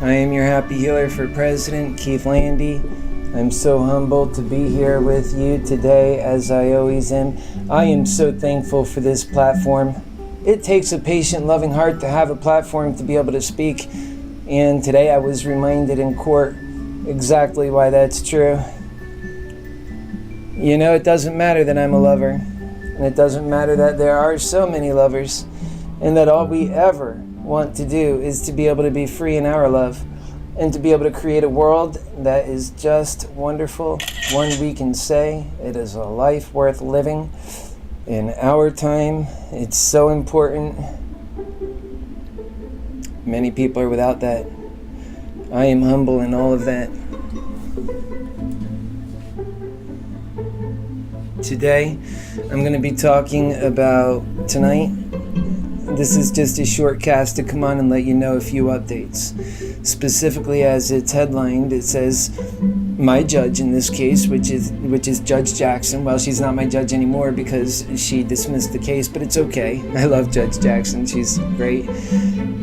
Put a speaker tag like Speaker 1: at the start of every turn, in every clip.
Speaker 1: I am your happy healer for President, Keith Landy. I'm so humbled to be here with you today, as I always am. I am so thankful for this platform. It takes a patient, loving heart to have a platform to be able to speak. And today I was reminded in court exactly why that's true. You know, it doesn't matter that I'm a lover. And it doesn't matter that there are so many lovers. And that all we ever want to do is to be able to be free in our love. And to be able to create a world that is just wonderful. One we can say it is a life worth living. In our time, it's so important. Many people are without that. I am humble in all of that. Today, I'm going to be talking about tonight. This is just a short cast to come on and let you know a few updates. Specifically, as it's headlined, it says, my judge in this case, which is Judge Jackson. Well, she's not my judge anymore because she dismissed the case, but it's okay. I love Judge Jackson. She's great.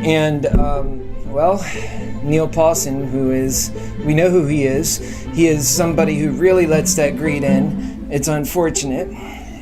Speaker 1: And, Neil Paulson, we know who he is. He is somebody who really lets that greed in. It's unfortunate.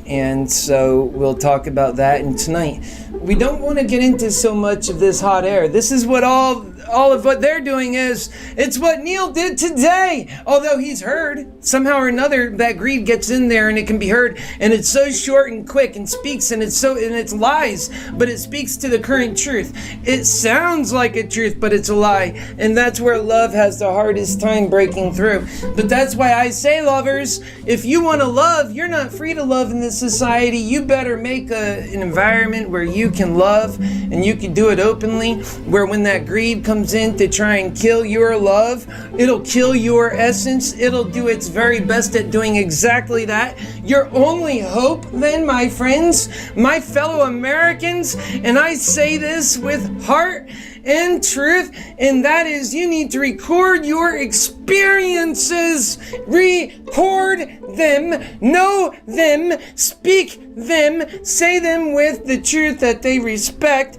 Speaker 1: And so we'll talk about that. And tonight, we don't want to get into so much of this hot air. This is what all of what they're doing is. It's what Neil did today. Although he's heard, somehow or another, that greed gets in there and it can be heard. And it's so short and quick and speaks and it's lies, but it speaks to the current truth. It sounds like a truth, but it's a lie. And that's where love has the hardest time breaking through. But that's why I say, lovers, if you want to love, you're not free to love in this society. You better make an environment where you can love and you can do it openly, where when that greed comes in to try and kill your love, it'll kill your essence. It'll do its very best at doing exactly that. Your only hope then, my friends, my fellow Americans, and I say this with heart and truth, and that is you need to record your experiences. Record them, know them, speak them, say them with the truth that they respect,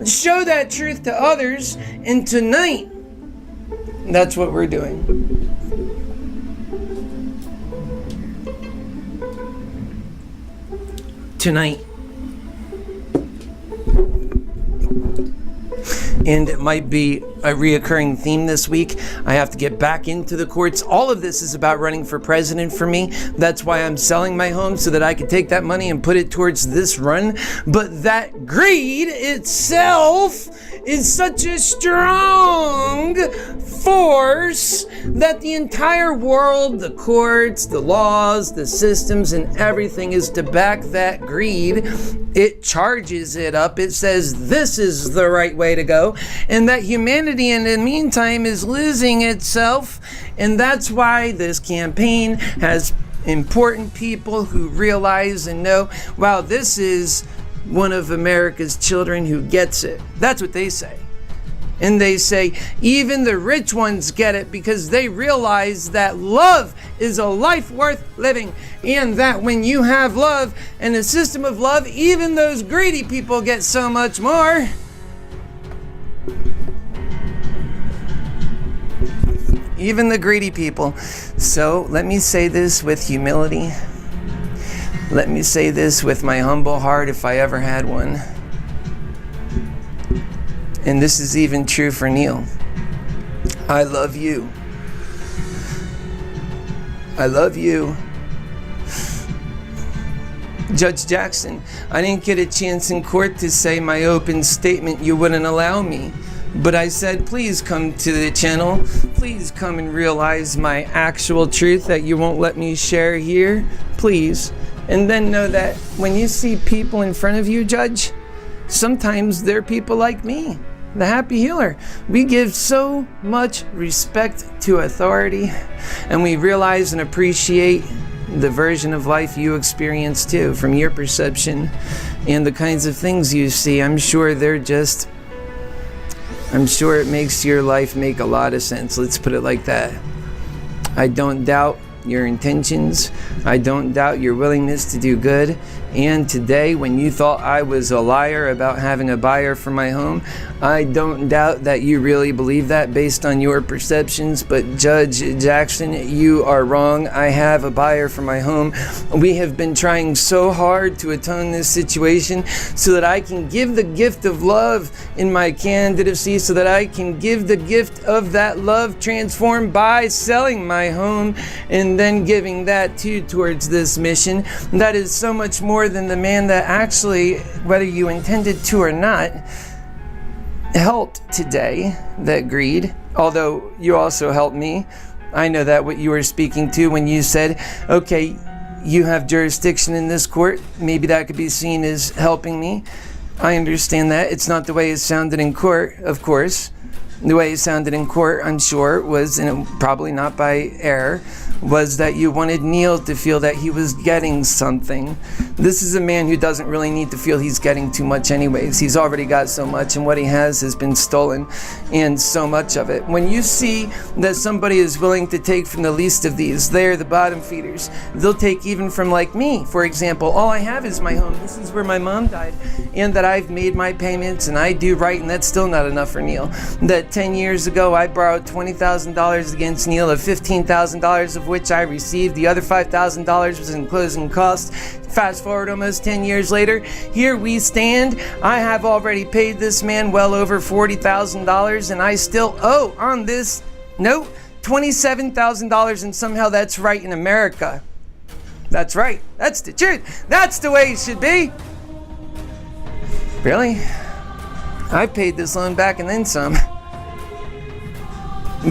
Speaker 1: show that truth to others, and tonight, that's what we're doing. Tonight. And it might be a reoccurring theme this week. I have to get back into the courts. All of this is about running for president for me. That's why I'm selling my home, so that I can take that money and put it towards this run. But that greed itself is such a strong force that the entire world, the courts, the laws, the systems, and everything is to back that greed. It charges it up. It says this is the right way to go. And that humanity in the meantime is losing itself. And that's why this campaign has important people who realize and know, wow, this is one of America's children who gets it. That's what they say. And they say even the rich ones get it because they realize that love is a life worth living. And that when you have love and a system of love, even those greedy people get so much more. Even the greedy people. So let me say this with humility. Let me say this with my humble heart if I ever had one. And this is even true for Neil. I love you. I love you. Judge Jackson, I didn't get a chance in court to say my open statement. You wouldn't allow me. But I said, please come to the channel. Please come and realize my actual truth that you won't let me share here. Please. And then know that when you see people in front of you, Judge, sometimes they're people like me, the happy healer. We give so much respect to authority, and we realize and appreciate the version of life you experience too, from your perception and the kinds of things you see. I'm sure it makes your life make a lot of sense. Let's put it like that. I don't doubt your intentions. I don't doubt your willingness to do good. And today, when you thought I was a liar about having a buyer for my home, I don't doubt that you really believe that based on your perceptions. But Judge Jackson, you are wrong. I have a buyer for my home. We have been trying so hard to atone this situation so that I can give the gift of love in my candidacy, so that I can give the gift of that love transformed by selling my home and then giving that too towards this mission. That is so much more than the man that actually, whether you intended to or not, helped today, that greed. Although you also helped me. I know that what you were speaking to when you said, okay, you have jurisdiction in this court. Maybe that could be seen as helping me. I understand that. It's not the way it sounded in court, of course. The way it sounded in court, I'm sure, was, and probably not by error, was that you wanted Neil to feel that he was getting something. This is a man who doesn't really need to feel he's getting too much anyways. He's already got so much, and what he has been stolen, and so much of it. When you see that somebody is willing to take from the least of these, they're the bottom feeders. They'll take even from, like me, for example. All I have is my home. This is where my mom died, and that I've made my payments, and I do right, and that's still not enough for Neil. That 10 years ago, I borrowed $20,000 against Neil, of $15,000 of which I received. The other $5,000 was in closing costs. Fast forward almost 10 years later, here we stand. I have already paid this man well over $40,000, and I still owe on this note $27,000, and somehow that's right in America. That's right. That's the truth. That's the way it should be. Really? I paid this loan back and then some.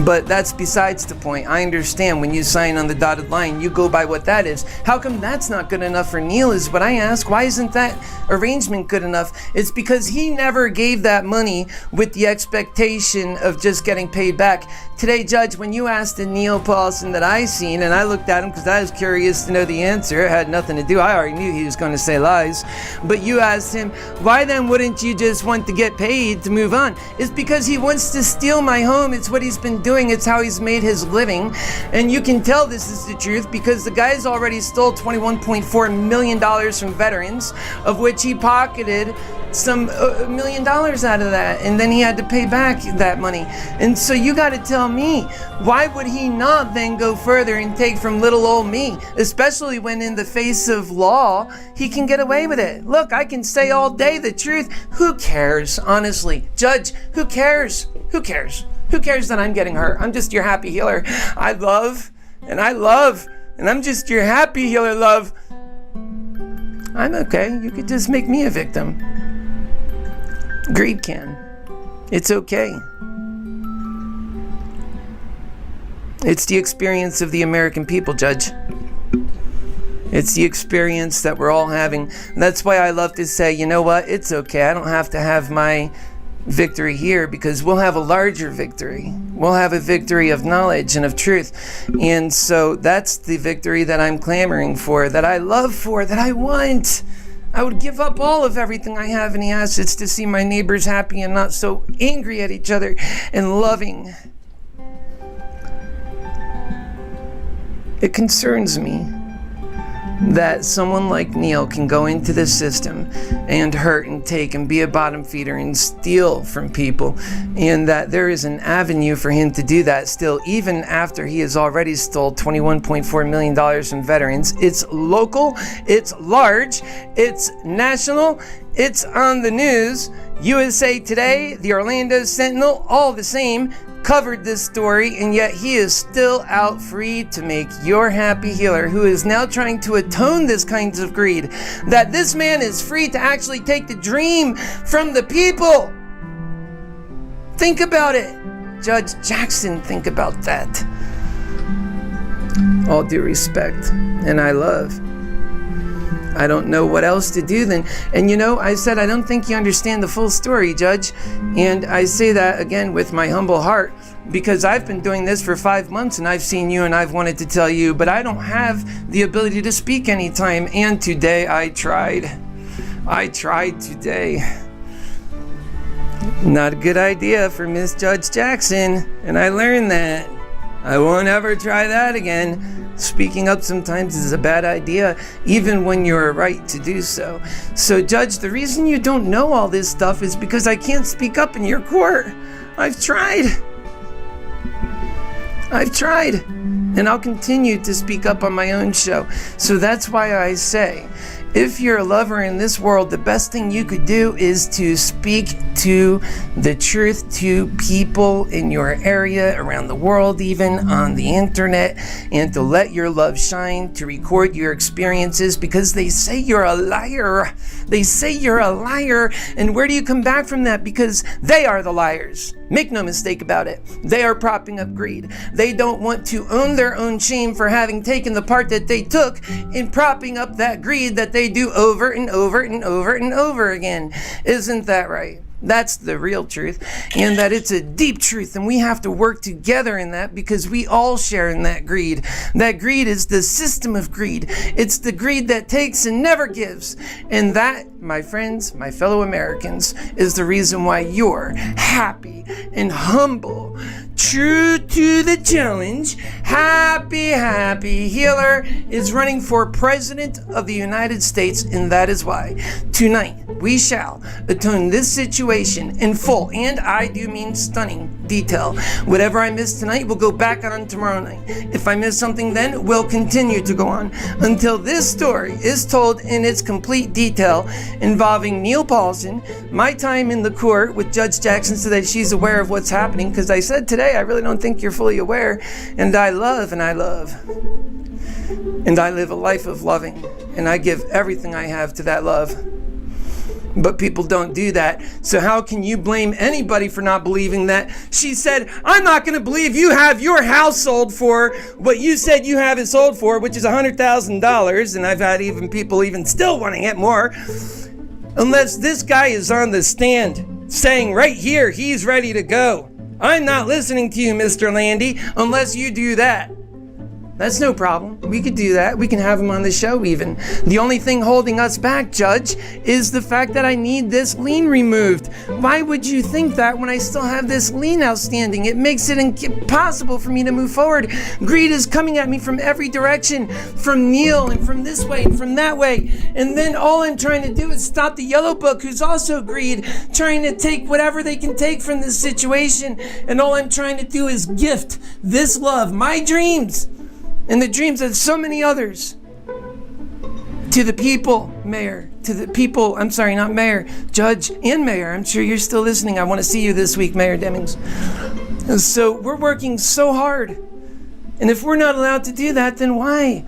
Speaker 1: But that's besides the point. I understand when you sign on the dotted line, you go by what that is. How come that's not good enough for Neil is what I ask. Why isn't that arrangement good enough? It's because he never gave that money with the expectation of just getting paid back. Today, Judge, when you asked the Neil Paulson that I seen, and I looked at him because I was curious to know the answer. It had nothing to do. I already knew he was going to say lies. But you asked him, why then wouldn't you just want to get paid to move on? It's because he wants to steal my home. It's what he's been doing. It's how he's made his living. And you can tell this is the truth because the guy's already stole $21.4 million from veterans, of which he pocketed some $1 million out of that, and then he had to pay back that money. And so you got to tell me, why would he not then go further and take from little old me, especially when in the face of law he can get away with it? Look, I can say all day the truth. Who cares, honestly? Judge, who cares? Who cares? Who cares that I'm getting hurt? I'm just your happy healer. I love, and I'm just your happy healer, love. I'm okay. You could just make me a victim. Greed can. It's okay. It's the experience of the American people, Judge. It's the experience that we're all having. That's why I love to say, you know what? It's okay. I don't have to have my victory here because we'll have a larger victory. We'll have a victory of knowledge and of truth. And so that's the victory that I'm clamoring for, that I love for, that I want. I would give up all of everything I have in the assets to see my neighbors happy and not so angry at each other and loving. It concerns me that someone like Neil can go into the system and hurt and take and be a bottom feeder and steal from people, and that there is an avenue for him to do that still, even after he has already stole $21.4 million from veterans. It's local, it's large, it's national, it's on the news. USA Today, the Orlando Sentinel, all the same, covered this story, and yet he is still out free to make your happy healer, who is now trying to atone this kind of greed, that this man is free to actually take the dream from the people. Think about it. Judge Jackson, think about that. All due respect, and I love. I don't know what else to do then. And you know, I said I don't think you understand the full story, Judge. And I say that again with my humble heart, because I've been doing this for 5 months and I've seen you and I've wanted to tell you, but I don't have the ability to speak anytime. And today I tried. I tried today. Not a good idea for Miss Judge Jackson, and I learned that. I won't ever try that again. Speaking up sometimes is a bad idea, even when you're right to do so. So, Judge, the reason you don't know all this stuff is because I can't speak up in your court. I've tried. And I'll continue to speak up on my own show. So that's why I say, if you're a lover in this world, the best thing you could do is to speak to the truth to people in your area, around the world, even on the internet, and to let your love shine, to record your experiences, because they say you're a liar. They say you're a liar. And where do you come back from that? Because they are the liars. Make no mistake about it. They are propping up greed. They don't want to own their own shame for having taken the part that they took in propping up that greed that they do over and over and over and over again. Isn't that right? That's the real truth, and that it's a deep truth, and we have to work together in that because we all share in that greed. That greed is the system of greed. It's the greed that takes and never gives. And that, my friends, my fellow Americans, is the reason why you're happy and humble, true to the challenge, happy healer is running for President of the United States, and that is why tonight we shall atone this situation in full, and I do mean stunning detail. Whatever I miss tonight will go back on tomorrow night. If I miss something then, we'll continue to go on until this story is told in its complete detail, involving Neil Paulson, my time in the court with Judge Jackson so that she's aware of what's happening, because I said today I really don't think you're fully aware, and I love. And I live a life of loving, and I give everything I have to that love. But people don't do that. So how can you blame anybody for not believing that? She said, I'm not going to believe you have your house sold for what you said you have it sold for, which is $100,000. And I've had even people even still wanting it more. Unless this guy is on the stand saying right here, he's ready to go. I'm not listening to you, Mr. Landy, unless you do that. That's no problem. We could do that. We can have him on the show even. The only thing holding us back, Judge, is the fact that I need this lien removed. Why would you think that when I still have this lien outstanding? It makes it impossible for me to move forward. Greed is coming at me from every direction, from Neil and from this way and from that way. And then all I'm trying to do is stop the Yellow Book, who's also greed, trying to take whatever they can take from this situation. And all I'm trying to do is gift this love, my dreams, and the dreams of so many others, to the people, Mayor, not Mayor, Judge and Mayor. I'm sure you're still listening. I want to see you this week, Mayor Demings. And so we're working so hard. And if we're not allowed to do that, then why?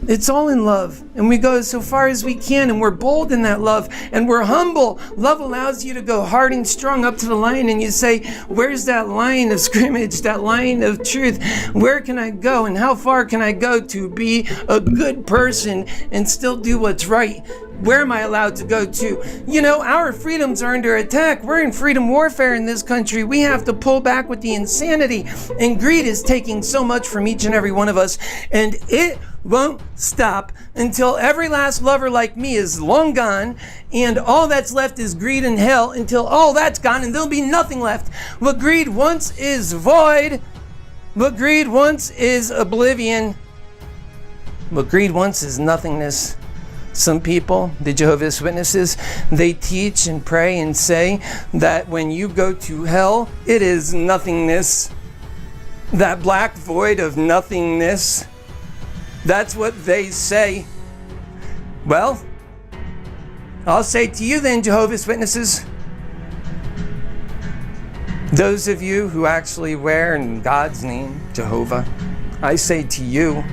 Speaker 1: It's all in love. And we go so far as we can, and we're bold in that love, and we're humble. Love allows you to go hard and strong up to the line, and you say, where's that line of scrimmage, that line of truth? Where can I go, and how far can I go to be a good person and still do what's right? Where am I allowed to go to? You know, our freedoms are under attack. We're in freedom warfare in this country. We have to pull back with the insanity. And greed is taking so much from each and every one of us. And it won't stop until every last lover like me is long gone. And all that's left is greed and hell, until all that's gone and there'll be nothing left. What greed wants is void. What greed wants is oblivion. What greed wants is nothingness. Some people, the Jehovah's Witnesses, they teach and pray and say that when you go to hell, it is nothingness. That black void of nothingness. That's what they say. Well, I'll say to you then, Jehovah's Witnesses, those of you who actually wear in God's name, Jehovah, I say to you,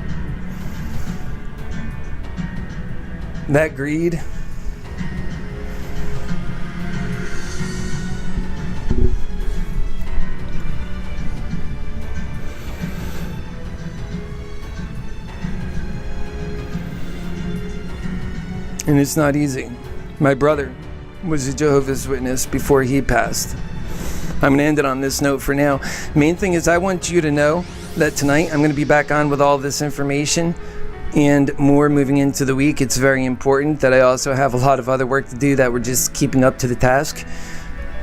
Speaker 1: that greed and it's not easy. My brother was a Jehovah's Witness before he passed. I'm going to end it on this note for now. Main thing is I want you to know that tonight I'm going to be back on with all this information and more moving into the week. It's very important that I also have a lot of other work to do, that we're just keeping up to the task.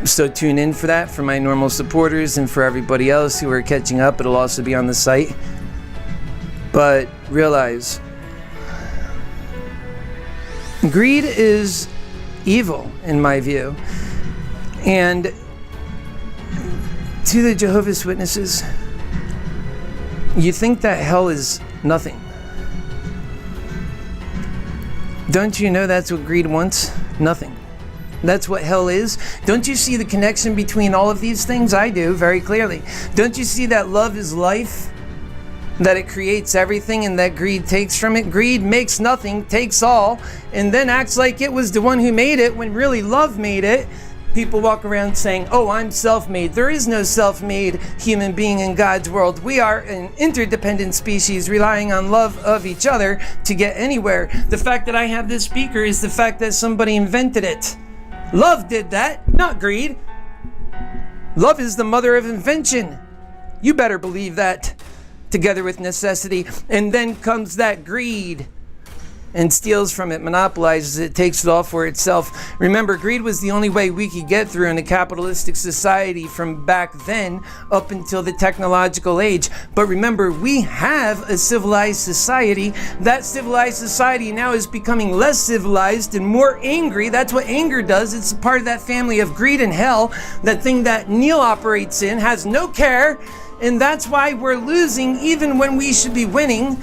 Speaker 1: So tune in for that, for my normal supporters and for everybody else who are catching up. It'll also be on the site. But realize, greed is evil in my view. And to the Jehovah's Witnesses, you think that hell is nothing. Don't you know that's what greed wants? Nothing. That's what hell is. Don't you see the connection between all of these things? I do, very clearly. Don't you see that love is life? That it creates everything and that greed takes from it? Greed makes nothing, takes all, and then acts like it was the one who made it when really love made it. People walk around saying, oh, I'm self-made. There is no self-made human being in God's world. We are an interdependent species relying on love of each other to get anywhere. The fact that I have this speaker is the fact that somebody invented it. Love did that, not greed. Love is the mother of invention. You better believe that, together with necessity. And then comes that greed and steals from it, monopolizes it, takes it all for itself. Remember, greed was the only way we could get through in a capitalistic society from back then up until the technological age. But remember, we have a civilized society. That civilized society now is becoming less civilized and more angry. That's what anger does. It's a part of that family of greed and hell. That thing that Neil operates in has no care. And that's why we're losing even when we should be winning.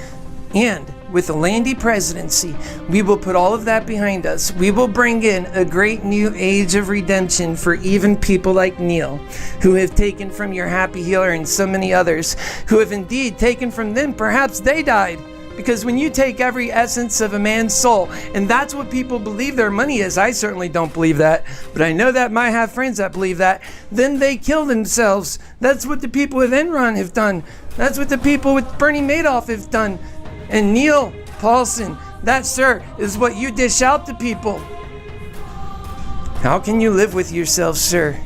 Speaker 1: And with the Landy presidency, we will put all of that behind us. We will bring in a great new age of redemption for even people like Neil, who have taken from your happy healer and so many others, who have indeed taken from them. Perhaps they died. Because when you take every essence of a man's soul, and that's what people believe their money is, I certainly don't believe that, but I know that I have friends that believe that, then they kill themselves. That's what the people with Enron have done. That's what the people with Bernie Madoff have done. And Neil Paulson, that, sir, is what you dish out to people. How can you live with yourself, sir?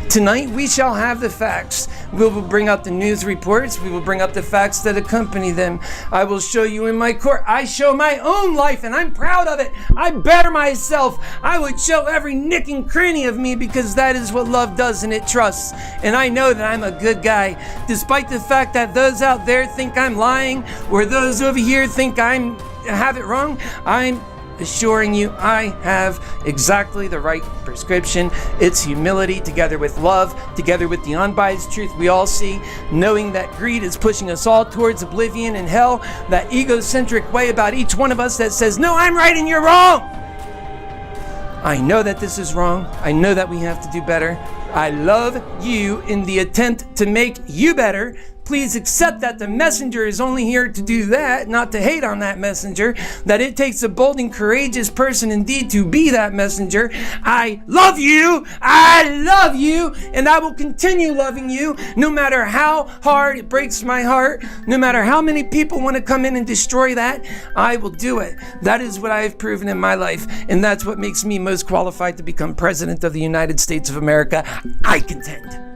Speaker 1: Tonight we shall have the facts. We will bring up the news reports. We will bring up the facts that accompany them. I will show you in my court. I show my own life and I'm proud of it. I better myself. I would show every nick and cranny of me because that is what love does and it trusts. And I know that I'm a good guy. Despite the fact that those out there think I'm lying or those over here think I have it wrong, I'm assuring you I have exactly the right prescription. It's humility together with love, together with the unbiased truth we all see, knowing that greed is pushing us all towards oblivion and hell, that egocentric way about each one of us that says, no, I'm right and you're wrong. I know that this is wrong. I know that we have to do better. I love you in the attempt to make you better. Please accept that the messenger is only here to do that, not to hate on that messenger, that it takes a bold and courageous person indeed to be that messenger. I love you, and I will continue loving you no matter how hard it breaks my heart, no matter how many people want to come in and destroy that, I will do it. That is what I have proven in my life, and that's what makes me most qualified to become President of the United States of America, I contend.